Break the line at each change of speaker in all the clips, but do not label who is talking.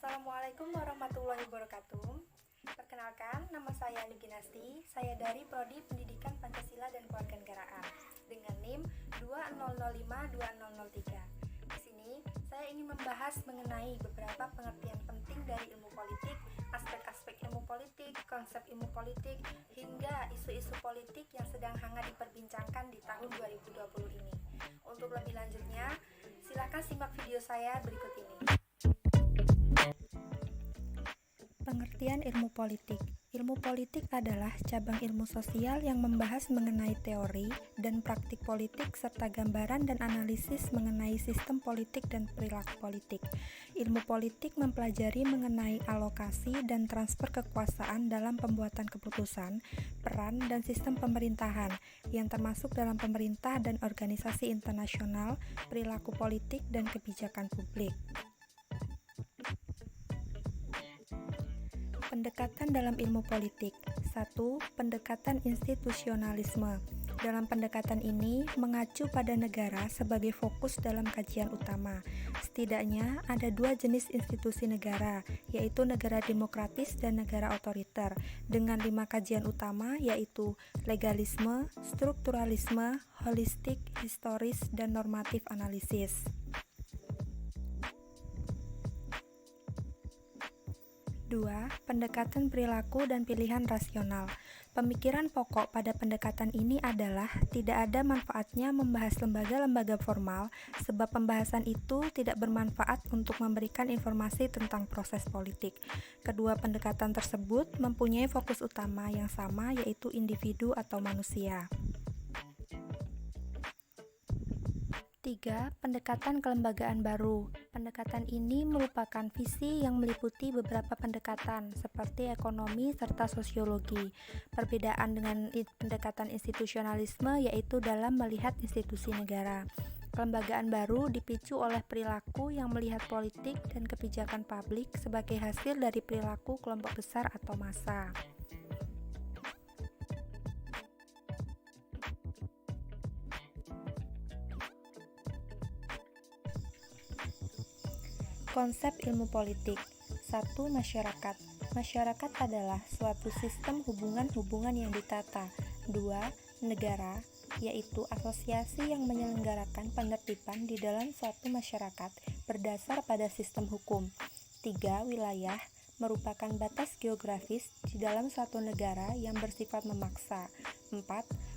Assalamualaikum warahmatullahi wabarakatuh. Perkenalkan, nama saya Andi Ginasti. Saya dari Prodi Pendidikan Pancasila dan Kewarganegaraan dengan NIM 20052003. Di sini saya ingin membahas mengenai beberapa pengertian penting dari ilmu politik, aspek-aspek ilmu politik, konsep ilmu politik, hingga isu-isu politik yang sedang hangat diperbincangkan di tahun 2020 ini. Untuk lebih lanjutnya, silakan simak video saya berikut ini. Pengertian ilmu politik. Ilmu politik adalah cabang ilmu sosial yang membahas mengenai teori dan praktik politik serta gambaran dan analisis mengenai sistem politik dan perilaku politik. Ilmu politik mempelajari mengenai alokasi dan transfer kekuasaan dalam pembuatan keputusan, peran dan sistem pemerintahan yang termasuk dalam pemerintah dan organisasi internasional, perilaku politik dan kebijakan publik. Pendekatan dalam ilmu politik. 1. Pendekatan institusionalisme. Dalam pendekatan ini mengacu pada negara sebagai fokus dalam kajian utama. Setidaknya ada dua jenis institusi negara, yaitu negara demokratis dan negara otoriter, dengan 5 kajian utama yaitu legalisme, strukturalisme, holistik, historis, dan normatif analisis. 2. Pendekatan perilaku dan pilihan rasional. Pemikiran pokok pada pendekatan ini adalah tidak ada manfaatnya membahas lembaga-lembaga formal sebab pembahasan itu tidak bermanfaat untuk memberikan informasi tentang proses politik. Kedua pendekatan tersebut mempunyai fokus utama yang sama yaitu individu atau manusia. 3. Pendekatan kelembagaan baru. Pendekatan ini merupakan visi yang meliputi beberapa pendekatan seperti ekonomi serta sosiologi. Perbedaan dengan pendekatan institusionalisme yaitu dalam melihat institusi negara. Kelembagaan baru dipicu oleh perilaku yang melihat politik dan kebijakan publik sebagai hasil dari perilaku kelompok besar atau massa. Konsep ilmu politik. 1. Masyarakat. Masyarakat adalah suatu sistem hubungan-hubungan yang ditata. 2. Negara, yaitu asosiasi yang menyelenggarakan penertiban di dalam suatu masyarakat berdasar pada sistem hukum. 3. Wilayah, merupakan batas geografis di dalam suatu negara yang bersifat memaksa. 4.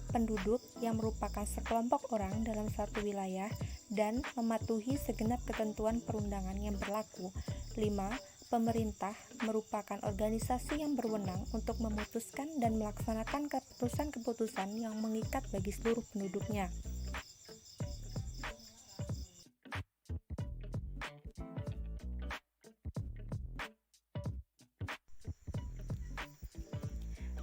Penduduk yang merupakan sekelompok orang dalam suatu wilayah dan mematuhi segenap ketentuan perundangan yang berlaku. 5. Pemerintah merupakan organisasi yang berwenang untuk memutuskan dan melaksanakan keputusan-keputusan yang mengikat bagi seluruh penduduknya.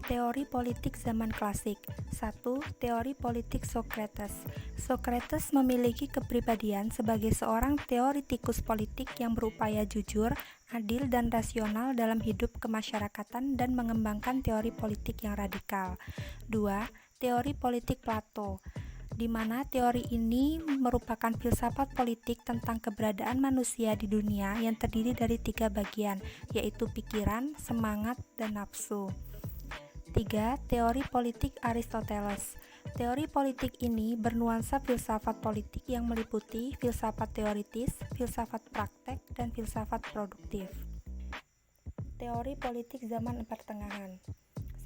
Teori politik zaman klasik. 1. Teori politik Socrates. Socrates memiliki kepribadian sebagai seorang teoritikus politik yang berupaya jujur, adil, dan rasional dalam hidup kemasyarakatan dan mengembangkan teori politik yang radikal. 2. Teori politik Plato, di mana teori ini merupakan filsafat politik tentang keberadaan manusia di dunia yang terdiri dari 3 bagian, yaitu pikiran, semangat, dan nafsu. 3. Teori politik Aristoteles. Teori politik ini bernuansa filsafat politik yang meliputi filsafat teoritis, filsafat praktek, dan filsafat produktif. Teori politik zaman pertengahan.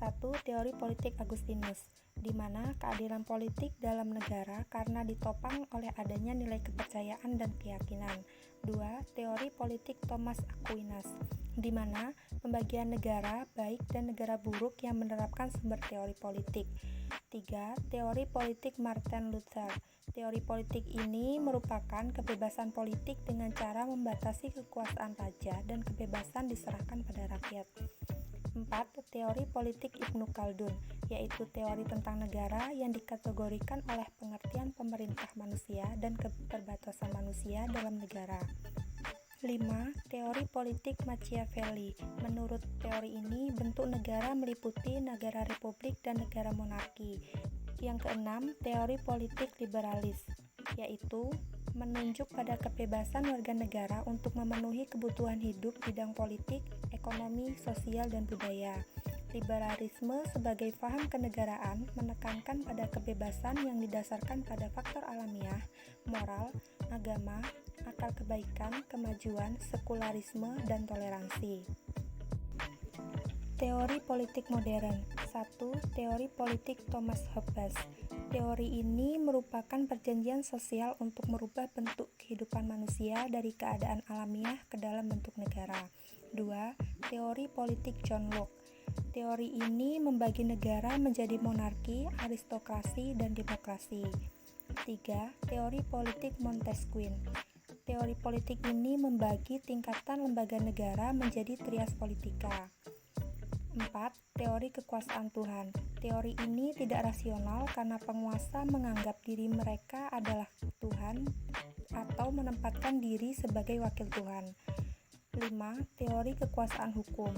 1. Teori politik Agustinus, di mana keadilan politik dalam negara karena ditopang oleh adanya nilai kepercayaan dan keyakinan. 2. Teori politik Thomas Aquinas, di mana pembagian negara baik dan negara buruk yang menerapkan sumber teori politik. 3. Teori politik Martin Luther. Teori politik ini merupakan kebebasan politik dengan cara membatasi kekuasaan raja dan kebebasan diserahkan pada rakyat. 4. Teori politik Ibnu Khaldun, yaitu teori tentang negara yang dikategorikan oleh pengertian pemerintah manusia dan keterbatasan manusia dalam negara. 5. Teori politik Machiavelli. Menurut teori ini, bentuk negara meliputi negara republik dan negara monarki. Yang keenam, teori politik liberalis, yaitu menunjuk pada kebebasan warga negara untuk memenuhi kebutuhan hidup bidang politik, ekonomi, sosial, dan budaya. Liberalisme sebagai paham kenegaraan menekankan pada kebebasan yang didasarkan pada faktor alamiah, moral, agama, akal kebaikan, kemajuan, sekularisme, dan toleransi. Teori politik modern. 1. Teori politik Thomas Hobbes. Teori ini merupakan perjanjian sosial untuk merubah bentuk kehidupan manusia dari keadaan alamiah ke dalam bentuk negara. 2. Teori politik John Locke. Teori ini membagi negara menjadi monarki, aristokrasi, dan demokrasi. 3. Teori politik Montesquieu. Teori politik ini membagi tingkatan lembaga negara menjadi trias politika. 4. Teori kekuasaan Tuhan. Teori ini tidak rasional karena penguasa menganggap diri mereka adalah Tuhan atau menempatkan diri sebagai wakil Tuhan. 5. Teori kekuasaan hukum.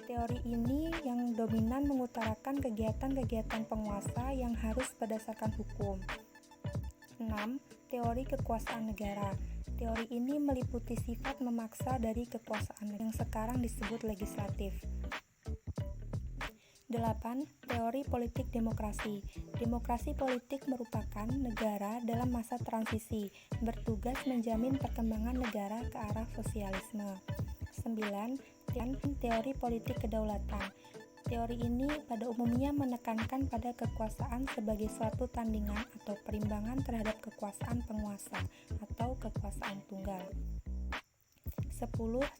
Teori ini yang dominan mengutarakan kegiatan-kegiatan penguasa yang harus berdasarkan hukum. 6. Teori kekuasaan negara. Teori ini meliputi sifat memaksa dari kekuasaan yang sekarang disebut legislatif. 8. Teori politik demokrasi. Demokrasi politik merupakan negara dalam masa transisi, bertugas menjamin perkembangan negara ke arah sosialisme. 9. Teori politik kedaulatan. Teori ini pada umumnya menekankan pada kekuasaan sebagai suatu tandingan atau perimbangan terhadap kekuasaan penguasa atau kekuasaan tunggal. 10.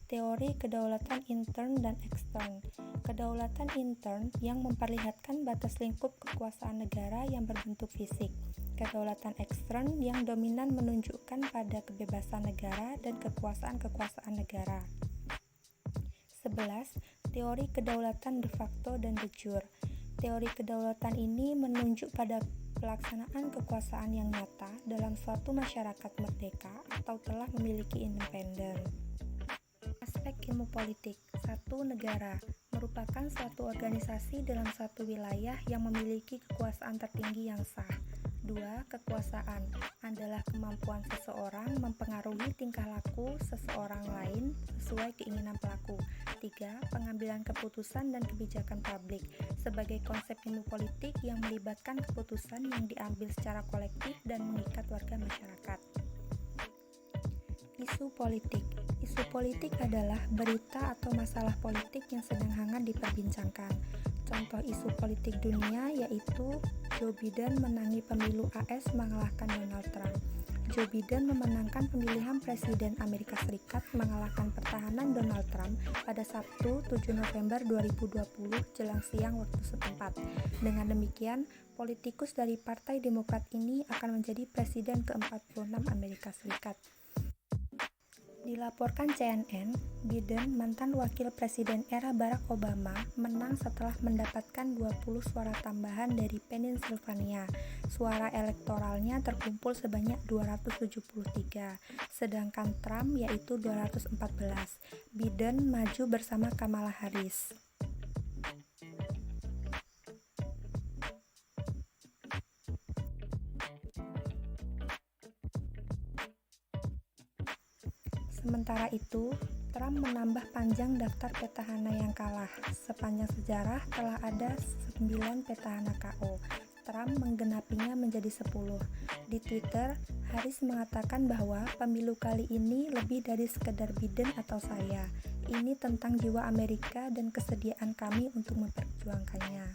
Teori kedaulatan intern dan ekstern. Kedaulatan intern yang memperlihatkan batas lingkup kekuasaan negara yang berbentuk fisik. Kedaulatan ekstern yang dominan menunjukkan pada kebebasan negara dan kekuasaan-kekuasaan negara. 11. Teori kedaulatan de facto dan de jure. Teori kedaulatan ini menunjuk pada pelaksanaan kekuasaan yang nyata dalam suatu masyarakat merdeka atau telah memiliki independen. Aspek ilmu politik. 1. Negara merupakan suatu organisasi dalam suatu wilayah yang memiliki kekuasaan tertinggi yang sah. 2. Kekuasaan adalah kemampuan seseorang mempengaruhi tingkah laku seseorang lain sesuai keinginan pelaku. 3. Pengambilan keputusan dan kebijakan publik sebagai konsep ilmu politik yang melibatkan keputusan yang diambil secara kolektif dan mengikat warga masyarakat. Isu politik. Isu politik adalah berita atau masalah politik yang sedang hangat diperbincangkan. Contoh isu politik dunia yaitu Joe Biden menangi pemilu AS mengalahkan Donald Trump. Joe Biden memenangkan pemilihan Presiden Amerika Serikat mengalahkan pertahanan Donald Trump pada Sabtu 7 November 2020 jelang siang waktu setempat. Dengan demikian, politikus dari Partai Demokrat ini akan menjadi Presiden ke-46 Amerika Serikat. Dilaporkan CNN, Biden, mantan wakil presiden era Barack Obama, menang setelah mendapatkan 20 suara tambahan dari Pennsylvania. Suara elektoralnya terkumpul sebanyak 273, sedangkan Trump yaitu 214. Biden maju bersama Kamala Harris. Sementara itu, Trump menambah panjang daftar petahana yang kalah. Sepanjang sejarah telah ada 9 petahana KO. Trump menggenapinya menjadi 10. Di Twitter, Harris mengatakan bahwa pemilu kali ini lebih dari sekedar Biden atau saya. Ini tentang jiwa Amerika dan kesediaan kami untuk memperjuangkannya.